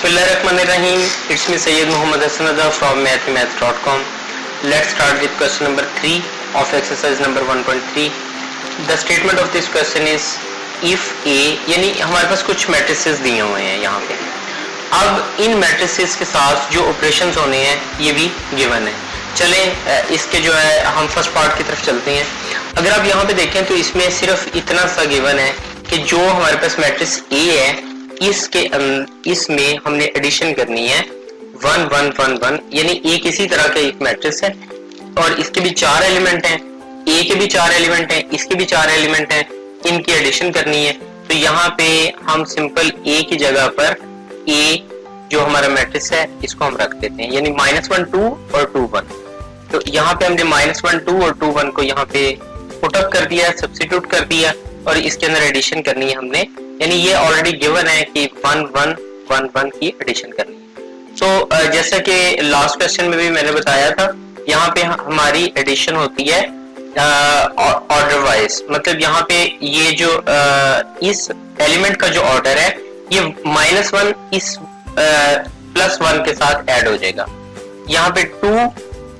Bismillahirrahmanirrahim. It's me Sayyid Muhammad Hassan Azhar from mathemath.com. Let's start with question number 3 of exercise number 1.3. The statement of this question is if A, यानी हमारे पास कुछ matrices दिए हुए हैं यहाँ पे. अब इन मैट्रिसेस के साथ जो ऑपरेशंस होने हैं ये भी गिवन है. चलें इसके जो है हम फर्स्ट पार्ट की तरफ चलते हैं. अगर आप यहाँ पे देखें तो इसमें सिर्फ इतना सा गिवन है कि जो हमारे पास मैट्रिक्स A है इसमें हमने एडिशन करनी है 1 1 1 1, यानी एक इसी तरह का एक मैट्रिक्स है और इसके भी 4 एलिमेंट हैं, A के भी 4 एलिमेंट हैं, इसके भी 4 एलिमेंट हैं, इनकी एडिशन करनी है. तो यहाँ पे हम सिंपल A की जगह पर A जो हमारा मैट्रिक्स है इसको हम रख देते हैं, यानी -1 2 और 2 1. तो यहाँ पे हमने -1 2 और 2 1 को यहाँ पे पुटअप कर दिया, सब्स्टिट्यूट कर दिया और इसके अंदर एडिशन करनी है हमने, यानी ये ऑलरेडी गिवन है कि 1 1 1 1 की एडिशन करनी है. तो जैसा कि लास्ट क्वेश्चन में भी मैंने बताया था, यहाँ पे हमारी एडिशन होती है ऑर्डर वाइज. मतलब यहाँ पे ये जो इस एलिमेंट का जो ऑर्डर है ये -1 इस +1 के साथ ऐड हो जाएगा. यहाँ पे 2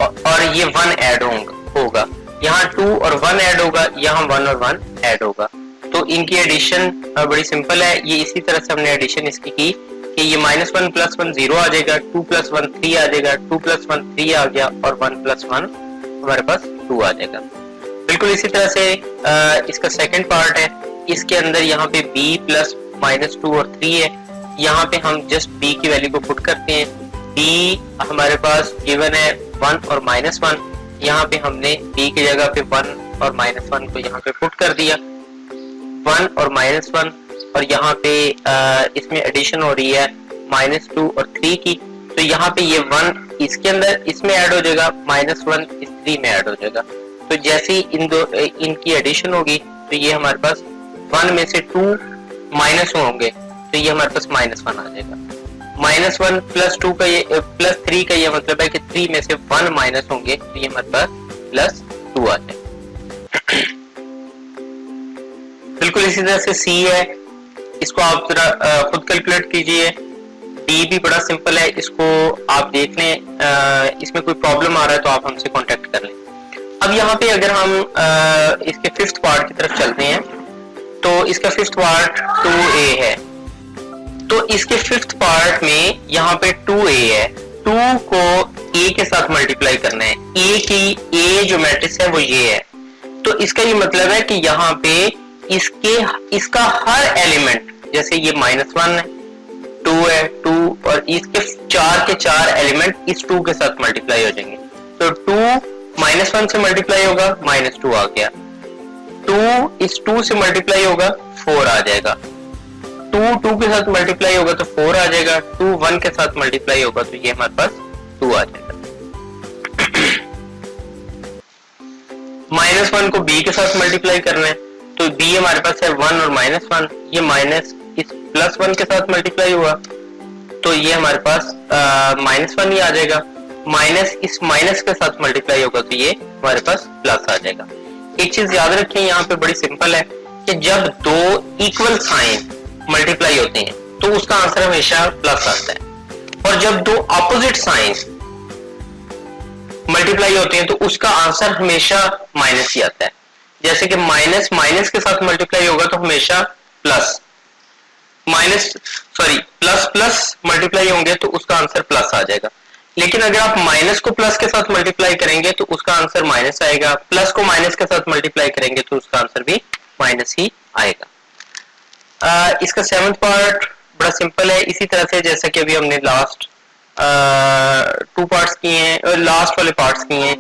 और ये 1 ऐड होगा, यहाँ 2 और 1 ऐड होगा, यहाँ 1 और 1 ऐड होगा. तो इनकी एडिशन बड़ी सिंपल है. ये इसी तरह से हमने एडिशन इसकी की कि ये -1 + 1 0 आ जाएगा, 2 + 1 3 आ जाएगा, 2 + 1 3 आ गया और 1 + 1 हमारे पास 2 आ जाएगा. बिल्कुल इसी तरह से इसका सेकंड पार्ट है. इसके अंदर यहाँ पे b + -2 और 3 है. यहाँ पे हम जस्ट b की वैल्यू को पुट करते हैं. b हमारे पास गिवन है 1 और -1. यहाँ पे हमने b की जगह पे 1 और -1 को यहाँ पे पुट कर दिया, 1 और -1, और यहाँ पे इसमें एडिशन हो रही है -2 और 3 की. तो यहाँ पे ये 1 इसके अंदर इसमें ऐड हो जाएगा, -1 इस 3 में ऐड हो जाएगा. तो जैसे ही इनकी एडिशन होगी तो ये हमारे पास 1 में से 2 माइनस होंगे तो ये हमारे पास -1 आ जाएगा. -1 + 2 का ये +3 का ये मतलब है कि 3 में से 1 माइनस होंगे तो ये हमारे पास +2 आ जाएगा. बिल्कुल इसी तरह से C है, इसको आप जरा खुद कैलकुलेट कीजिए. D भी बड़ा सिंपल है, इसको आप देख लें, इसमें कोई प्रॉब्लम आ रहा है तो आप हमसे कांटेक्ट कर लें. अब यहाँ पे अगर हम इसके फिफ्थ पार्ट की तरफ चलते हैं तो इसका फिफ्थ पार्ट 2A है. तो इसके फिफ्थ पार्ट में यहाँ पे 2A है, 2 को A के साथ मल्टीप्लाई करना है. A जो मैट्रिक्स है वो ये है. तो इसका ये मतलब है कि यहाँ पे इसका हर एलिमेंट, जैसे ये -1 है, 2 है, 2 और इसके 4 के 4 एलिमेंट इस 2 के साथ मल्टीप्लाई हो जाएंगे. तो 2 -1 से मल्टीप्लाई होगा, -2 आ गया. 2 इस 2 से मल्टीप्लाई होगा, 4 आ जाएगा. 2 के साथ मल्टीप्लाई होगा तो 4 आ जाएगा. 2 1 के साथ मल्टीप्लाई होगा तो ये हमारे पास 2 आ जाएगा. -1 को b के साथ मल्टीप्लाई करना है तो b हमारे पास है 1 और -1, ये माइनस इस +1 के साथ मल्टीप्लाई हुआ तो ये हमारे पास -1 ही आ जाएगा. माइनस इस माइनस के साथ मल्टीप्लाई होगा तो ये हमारे पास प्लस आ जाएगा. एक चीज याद रखें यहाँ पे बड़ी सिंपल है कि जब 2 इक्वल साइन मल्टीप्लाई होते हैं तो उसका आंसर हमेशा प्लस आता है, और जब 2 ऑपोजिट साइन मल्टीप्लाई होते हैं तो उसका आंसर हमेशा माइनस ही आता है. जैसे कि माइनस माइनस के साथ मल्टीप्लाई होगा तो हमेशा प्लस प्लस मल्टीप्लाई होंगे तो उसका आंसर प्लस आ जाएगा. लेकिन अगर आप माइनस को प्लस के साथ मल्टीप्लाई करेंगे तो उसका आंसर माइनस आएगा, प्लस को माइनस के साथ मल्टीप्लाई करेंगे तो उसका आंसर भी माइनस ही आएगा. इसका 7th पार्ट बड़ा सिंपल है, इसी तरह से जैसा कि अभी हमने लास्ट 2 पार्ट्स किए हैं, लास्ट वाले पार्ट्स किए हैं.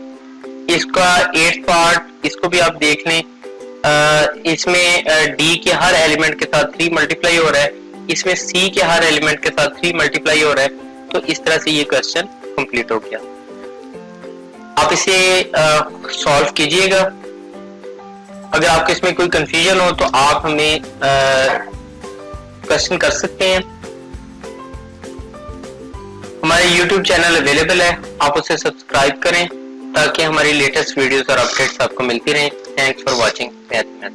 इसका 8th पार्ट, इसको भी आप देख लें. इसमें D के हर एलिमेंट के साथ 3 मल्टीप्लाई हो रहा है, इसमें C के हर एलिमेंट के साथ 3 मल्टीप्लाई हो रहा है. तो इस तरह से ये क्वेश्चन कंप्लीट हो गया. आप इसे सॉल्व कीजिएगा. अगर आपको इसमें कोई कंफ्यूजन हो तो आप हमें क्वेश्चन कर सकते हैं. हमारे YouTube चैनल अवेलेबल है, आप उसे सब्सक्राइब करें ताकि हमारी लेटेस्ट वीडियोस और अपडेट्स आपको मिलती रहें. Thanks for watching मैथमेथ.